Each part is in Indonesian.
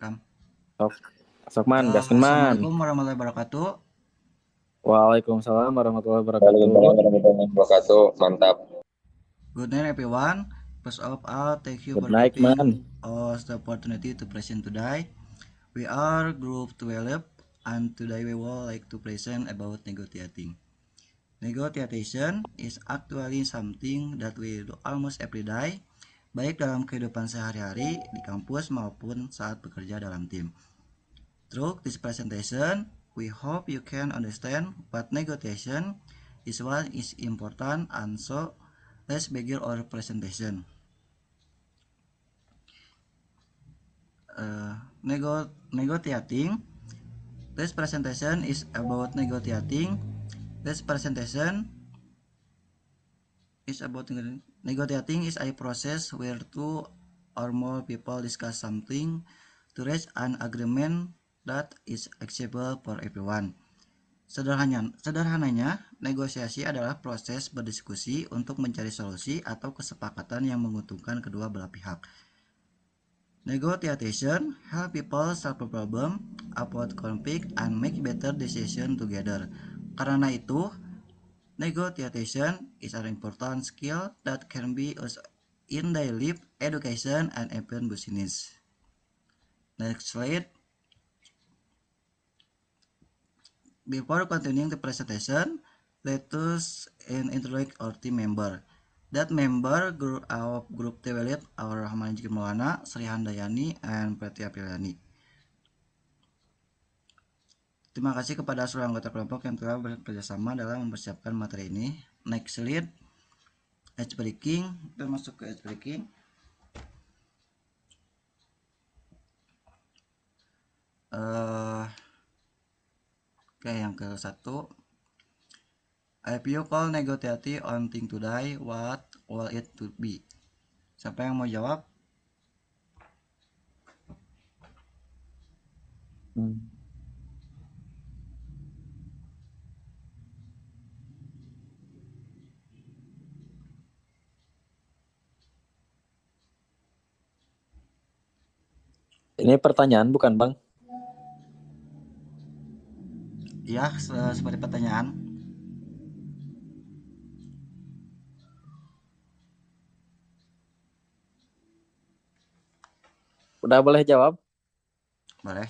Ram. Sokman, gaskeun man. Assalamualaikum warahmatullahi wabarakatuh. Waalaikumsalam warahmatullahi Waalaikumsalam wabarakatuh. warahmatullahi wabarakatuh. Mantap. Good night everyone. First of all, thank you Good for night, giving man. us the opportunity to present today. We are Group 12 and today we would like to present about negotiating. Negotiation is actually something that we do almost every day, baik dalam kehidupan sehari-hari di kampus maupun saat bekerja dalam tim. Through this presentation, we hope you can understand what negotiation is, what is important, and so let's begin our presentation. Negotiating. This presentation is about negotiating. This presentation is about negotiating is a process where two or more people discuss something to reach an agreement that is acceptable for everyone. Sederhananya, negosiasi adalah proses berdiskusi untuk mencari solusi atau kesepakatan yang menguntungkan kedua belah pihak. Negotiation help people solve a problem, avoid conflict, and make better decision together. Karena itu, negotiation is an important skill that can be used in daily life, education, and even business. Next slide. Before continuing the presentation, let us introduce our team member. That member of Group 12, our Manajik Maulana, Sri Handayani, and Preti Apriliani. Terima kasih kepada seluruh anggota kelompok yang telah bekerjasama dalam mempersiapkan materi ini. Next slide. Ice breaking. Kita masuk ke ice breaking. Oke, yang ke satu. If you call negotiate on thing today, what will it to be? Siapa yang mau jawab? Ini pertanyaan bukan, Bang? Ya, seperti pertanyaan. Udah boleh jawab? Boleh.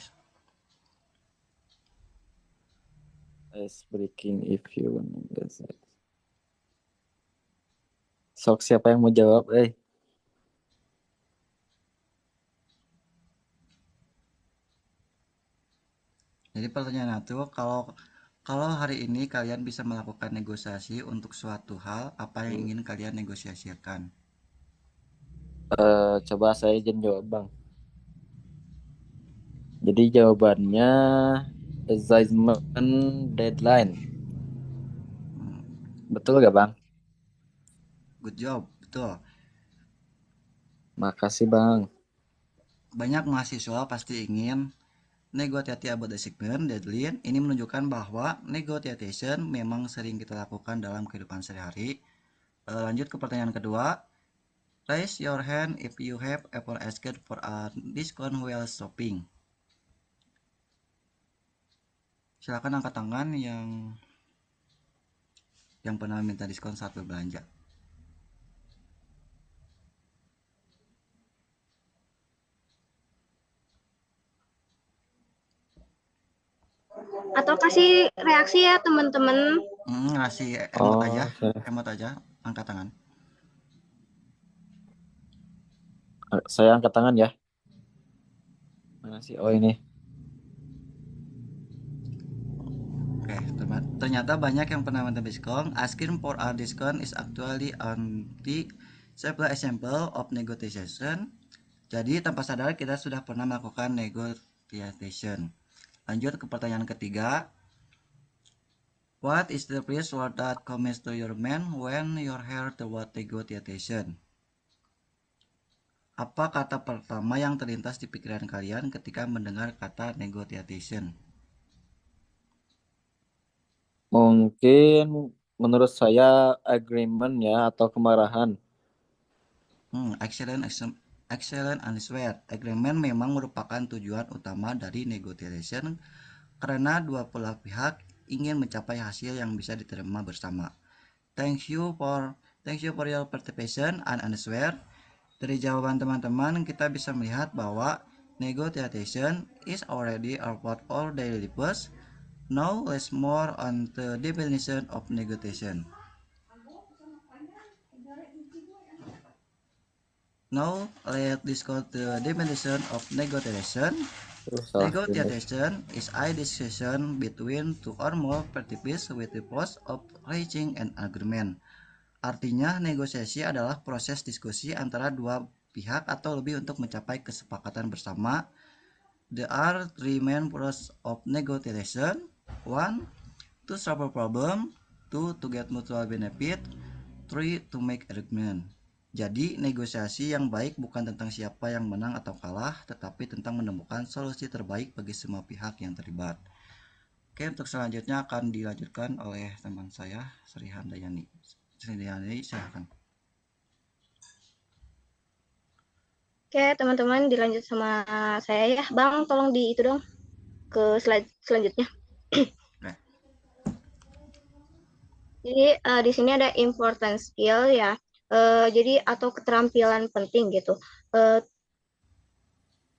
Ice breaking if you want. Sok, siapa yang mau jawab? Jadi pertanyaan itu, kalau hari ini kalian bisa melakukan negosiasi untuk suatu hal, apa yang ingin kalian negosiasikan? Coba saya izin jawab, Bang. Jadi jawabannya assignment deadline. Betul gak, Bang? Good job, betul. Makasih, Bang. Banyak mahasiswa pasti ingin negotiate about assignment deadline. Ini menunjukkan bahwa negotiation memang sering kita lakukan dalam kehidupan sehari-hari. Lanjut ke pertanyaan kedua. Raise your hand if you have ever asked for a discount while shopping. Silakan angkat tangan yang pernah minta diskon saat berbelanja. Atau kasih reaksi ya teman-teman. Ngasih emot aja, Okay. emot aja, angkat tangan. Saya angkat tangan ya. Mana sih? Oh, ini. Oke, ternyata banyak yang pernah minta diskon. Asking for a discount is actually only several example of negotiation. Jadi tanpa sadar kita sudah pernah melakukan negotiation. Lanjut ke pertanyaan ketiga. What is the first word that comes to your mind when you hear the word negotiation? Apa kata pertama yang terlintas di pikiran kalian ketika mendengar kata negotiation? Mungkin menurut saya agreement ya, atau kemarahan. Excellent excellent answer. Agreement memang merupakan tujuan utama dari negotiation karena dua belah pihak ingin mencapai hasil yang bisa diterima bersama. Thank you for your participation and answer. Dari jawaban teman-teman kita bisa melihat bahwa negotiation is already a part of daily life. Now let's more on the definition of negotiation. Now let's discuss the definition of negotiation. Negotiation is a discussion between two or more parties with the purpose of reaching an agreement. Artinya, negosiasi adalah proses diskusi antara dua pihak atau lebih untuk mencapai kesepakatan bersama. There are three main process of negotiation. 1. To solve a problem. 2. To get mutual benefit. 3. To make agreement. Jadi, negosiasi yang baik bukan tentang siapa yang menang atau kalah, tetapi tentang menemukan solusi terbaik bagi semua pihak yang terlibat. Oke, untuk selanjutnya akan dilanjutkan oleh teman saya, Sri Handayani. Sri Handayani, silakan. Oke, teman-teman dilanjut sama saya ya. Bang, tolong di itu dong ke slide selanjutnya. Jadi di sini ada important skill ya. Jadi atau keterampilan penting gitu.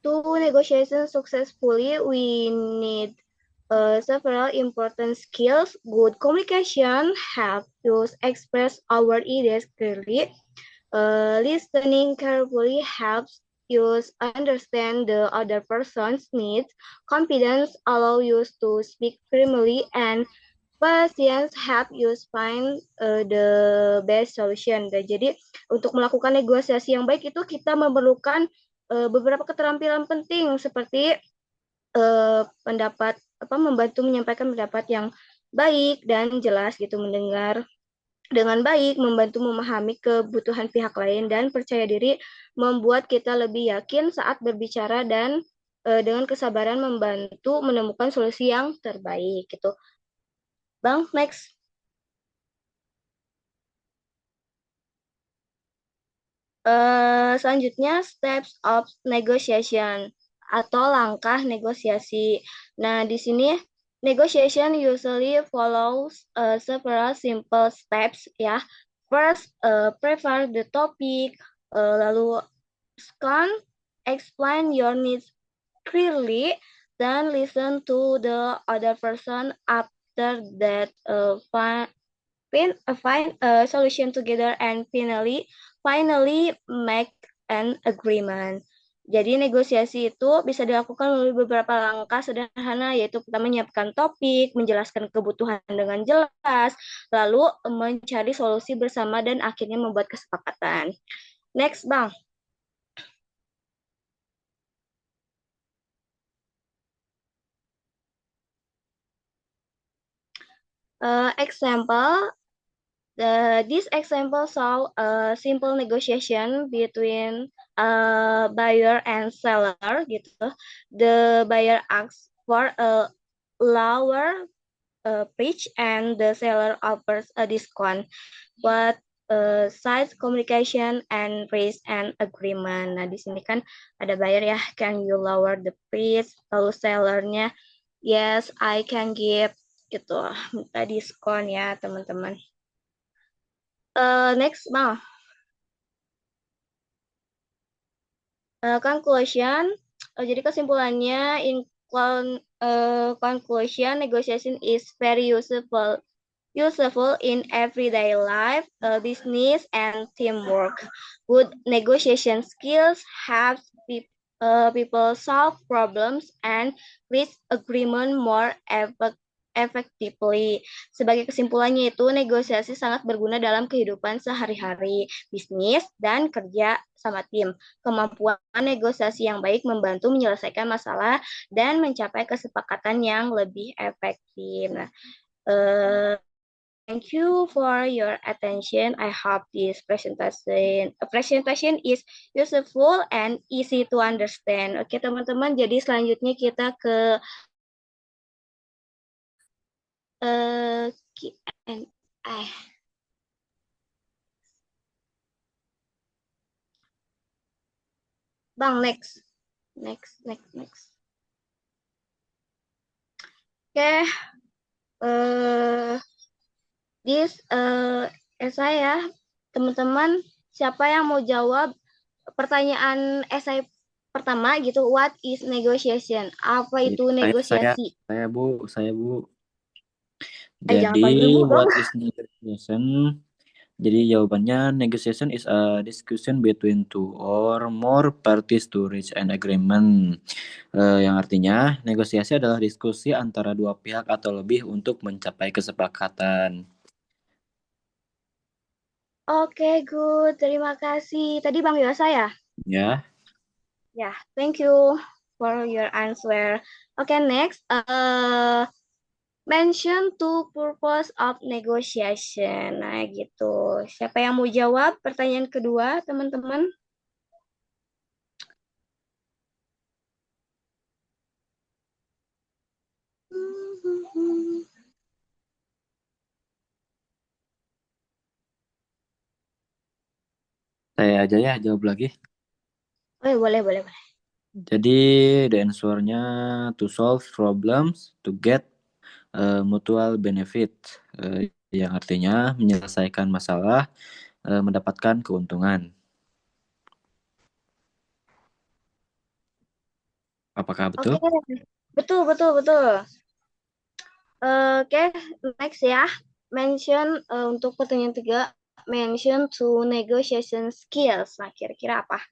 To negotiation successfully, we need several important skills. Good communication help us express our ideas clearly. Listening carefully helps you understand the other person's needs. Confidence allows you to speak firmly, and patience help you find the best solution. Dan jadi untuk melakukan negosiasi yang baik itu kita memerlukan beberapa keterampilan penting seperti membantu menyampaikan pendapat yang baik dan jelas gitu, mendengar dengan baik, membantu memahami kebutuhan pihak lain, dan percaya diri membuat kita lebih yakin saat berbicara dan dengan kesabaran membantu menemukan solusi yang terbaik gitu. Bang, next. Selanjutnya steps of negotiation atau langkah negosiasi. Nah, di sini negotiation usually follows several simple steps ya. First, prepare the topic, lalu second, explain your needs clearly, then listen to the other person. After that, find a solution together, and finally make an agreement. Jadi negosiasi itu bisa dilakukan melalui beberapa langkah sederhana, yaitu pertama menyiapkan topik, menjelaskan kebutuhan dengan jelas, lalu mencari solusi bersama, dan akhirnya membuat kesepakatan. Next, Bang. Example. This example saw a simple negotiation between a buyer and seller gitu. The buyer asks for a lower price and the seller offers a discount. But sides communication and raise an agreement. Nah, di sini kan ada buyer ya, can you lower the price? Lalu sellernya, yes, I can give gitu, minta diskon ya teman-teman. Next, Bang. Conclusion. Jadi kesimpulannya, in conclusion, negotiation is very useful in everyday life, business, and teamwork. Good negotiation skills help people solve problems and reach agreement more effectively. Sebagai kesimpulannya itu, negosiasi sangat berguna dalam kehidupan sehari-hari, bisnis, dan kerja sama tim. Kemampuan negosiasi yang baik membantu menyelesaikan masalah dan mencapai kesepakatan yang lebih efektif. Nah, thank you for your attention. I hope this presentation is useful and easy to understand. Oke, teman-teman, jadi selanjutnya kita ke Q&A. Bang, next. Oke, this esai ya, teman-teman. Siapa yang mau jawab pertanyaan esai pertama gitu? What is negotiation? Apa itu negosiasi? Saya Bu. Jangan Jadi, panggil Bu dong. what is negotiation? Jadi jawabannya, negotiation is a discussion between two or more parties to reach an agreement. Yang artinya, negosiasi adalah diskusi antara dua pihak atau lebih untuk mencapai kesepakatan. Oke, good. Terima kasih. Tadi Bang Yosa ya? Ya, Ya, thank you for your answer. Oke, next. Mention two purpose of negotiation. Nah, gitu. Siapa yang mau jawab pertanyaan kedua, teman-teman? saya aja ya jawab lagi. Oh, boleh. Jadi, the answer-nya to solve problems, to get mutual benefit, yang artinya menyelesaikan masalah, mendapatkan keuntungan. Apakah betul? Oke, betul. Oke, next ya. Mention untuk pertanyaan tiga, mention to negotiation skills. Nah, kira-kira apa?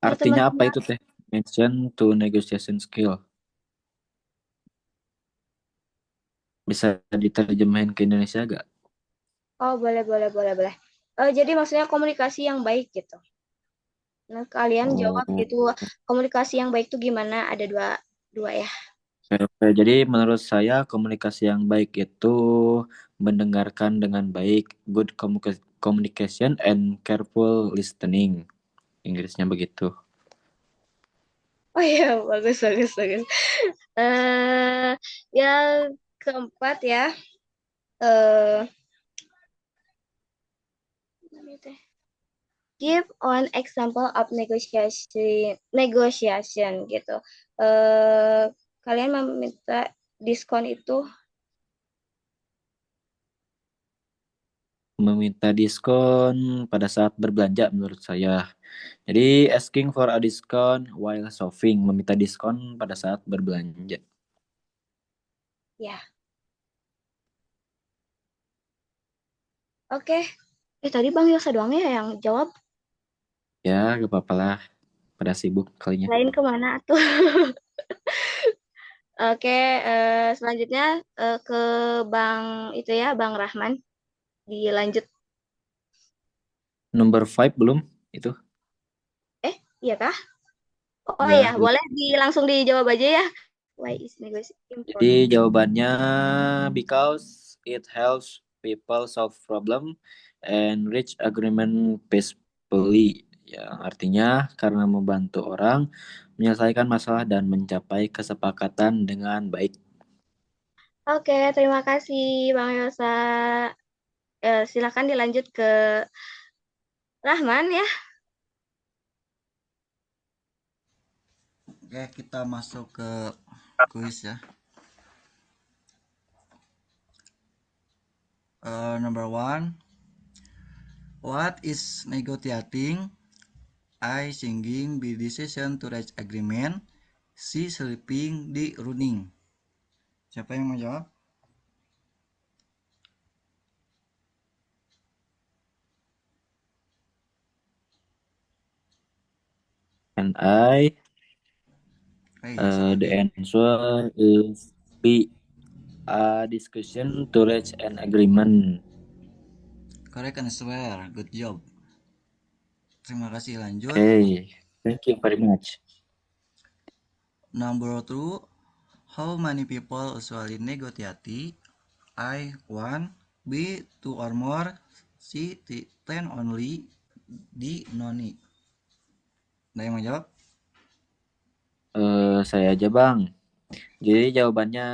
Artinya apa teman-teman. itu teh? Mention to negotiation skill. Bisa diterjemahin ke Indonesia gak? Oh, boleh. Jadi maksudnya komunikasi yang baik gitu. Nah, kalian jawab Oh, gitu, komunikasi yang baik itu gimana? Ada dua ya. oke. Jadi menurut saya komunikasi yang baik itu mendengarkan dengan baik, good communication and careful listening. Inggrisnya begitu. Oh iya, bagus. Eh, yang keempat ya. Eh, give one example of negotiation gitu. Kalian meminta diskon itu. Meminta diskon pada saat berbelanja menurut saya. Jadi asking for a discount while shopping, meminta diskon pada saat berbelanja. Ya, oke. Tadi Bang Yosa doang ya yang jawab. Ya, gak apa-apa lah. Pada sibuk kalinya. Lain kemana tuh? Oke, selanjutnya ke Bang itu ya, Bang Rahman. Dilanjut. Number 5 belum? Itu. Iya kah? Oh Ya, iya, boleh langsung dijawab aja ya. Why is negotiation jadi important? jawabannya because it helps people solve problem and reach agreement peacefully. Ya, artinya karena membantu orang menyelesaikan masalah dan mencapai kesepakatan dengan baik. Oke, terima kasih Bang Yosa. Silakan dilanjut ke Rahman ya. Oke, kita masuk ke kuis ya. Number one, what is negotiating? I singing, B decision to reach agreement, C sleeping, D running. Siapa yang mau jawab? And I, Salah the D. answer is B, a discussion to reach an agreement. Correct answer. Good job. Terima kasih. Lanjut. Okay, thank you very much. Number two, how many people usually negotiate? I, 1, B, 2 or more, C, 10 only, D, none. Ada yang mau jawab? Saya aja bang. Jadi jawabannya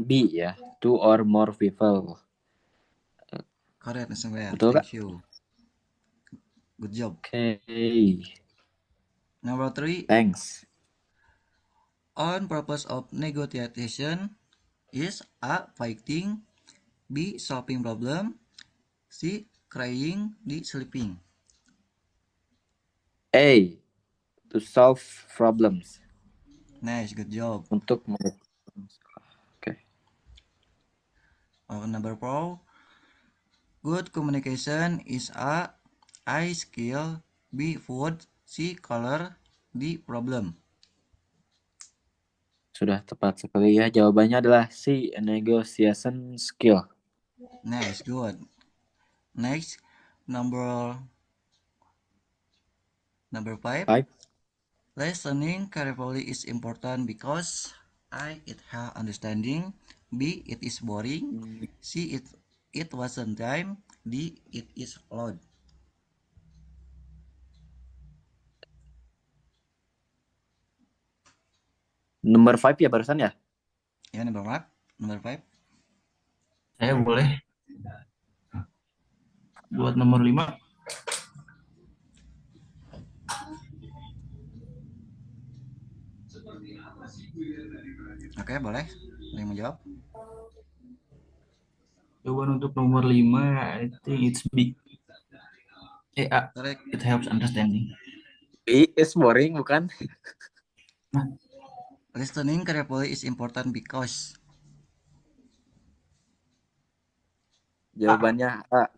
B ya. Two or more people. Correct, Mr. Well. Betul, Kak? Thank you. Good job. Oke. Number 3, Thanks. on purpose of negotiation is A. Fighting, B. Solving problem, C. Crying, D. Sleeping. A. To solve problems. Nice, good job. Untuk Number 4, good communication is A. I skill, B. Food, C. Color, D. Problem. sudah tepat sekali ya. Jawabannya adalah C. Negotiation skill. Nice, good. Next, number 5. Five. Listening carefully is important because I. It have understanding, B. It is boring, C. It wasn't time, D. It is loud. Number 5 ya barusan ya? Ya, number 5. Saya boleh buat nomor 5. Oke, boleh. Ada yang menjawab? Jawaban untuk nomor 5, I think it's B. A. Correct. It helps understanding. B is boring bukan? Listening carefully is important because. Jawabannya A.